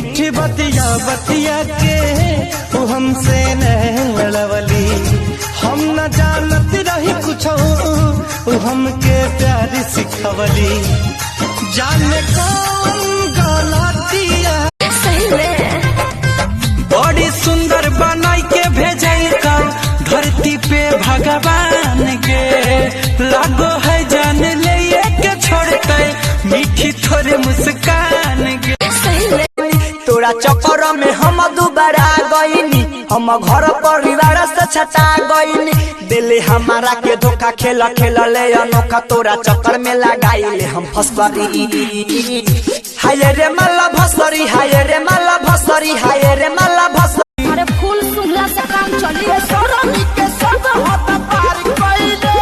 मीठी बतिया बतिया के तू हमसे लड़वली, हम न जानत रही कुछ तू हमके प्यार सिखवली। जाने कौन गलतिया बड़ी सुंदर बनाई के भेजल का धरती पे भगवान के, लागो है जान ले के छोड़ते मीठी थोड़े मुस्कान के। तोरा चक्कर में हम दुबारा गईनी, हम घर परिवार से छटा गईनी। दिले हमारा के धोखा खेल ले अनोखा, तोरा चक्कर में लगाइले हम फसरी। हाय रे माला भसरी, हाय रे माला भसरी, हाय रे माला भसरी। अरे फूल सुंघला से काम चली है, सोरनी के सब हाथ पार कइले।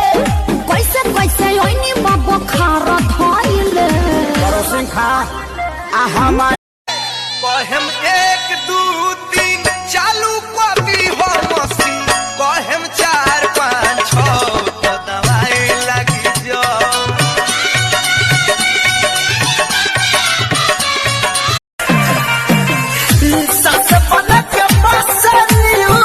कैसे कैसे ओइनी बाबा खारा धइले। परोसिन खा आ हमार कहम 1 2 3 चालू कभी हो मसी, कहम 4 5 6 तो दवाई लगी जो। साथ पलक बसनियो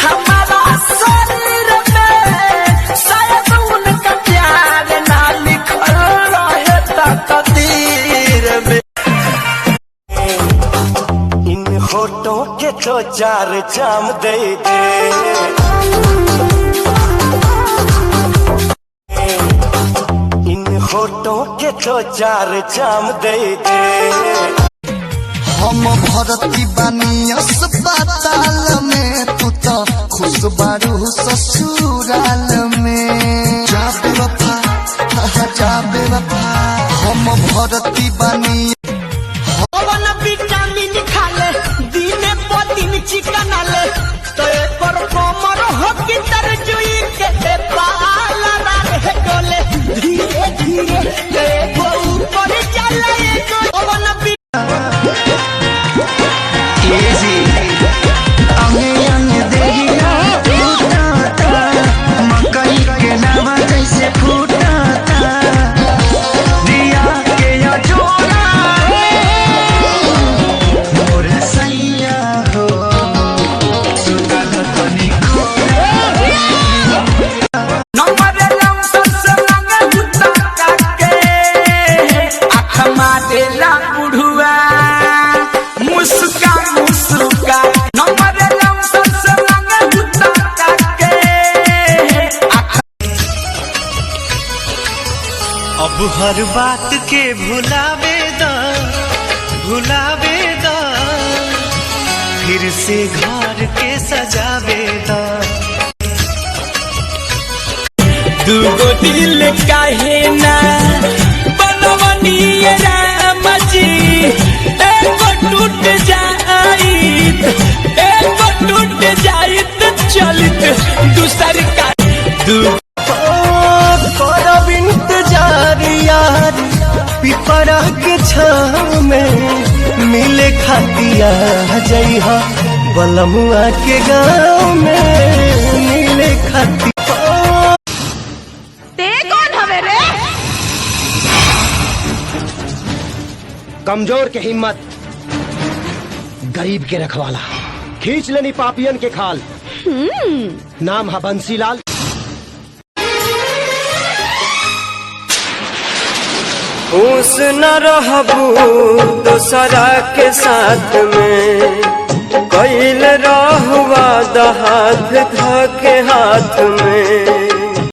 हमारा शरीर में, शायद उनका प्यार ना लिखल रहे तकदीर में। इन होठों के तो 4 चाम दे दे, इन होठों के तो 4 चाम दे दे। हम भरती बानी अस्पताल में, तू तो खुश बारू ससुराल में। जा बेवफा जा बेवफा, हम भरती बानी। पवन विटामिन खाले दिने प दिन चिकन ले, तो पर कोमर हो कि तरजुई के पाला रहे गोले। धीरे धीरे वो ऊपर चले पवन अब हर बात के भुलावे दा, फिर से घर के सजावे दा। दूगो दिल काहे ना बनवनी राम जी, एगो टूट जाइत, एगो टूट जाइत चलित दूसर का। करब इंतजार यार पिपरा के छाव में, मिले खातिया जइहा बलमुआ के गाँव में, मिले खाती। ते कौन हवे रे? कमजोर के हिम्मत, गरीब के रखवाला, खींच लेनी पापियन के खाल। नाम है बंसीलाल। खुश न रहबू दोसरा के साथ में, कैल रहुआ हाथ ध के हाथ में।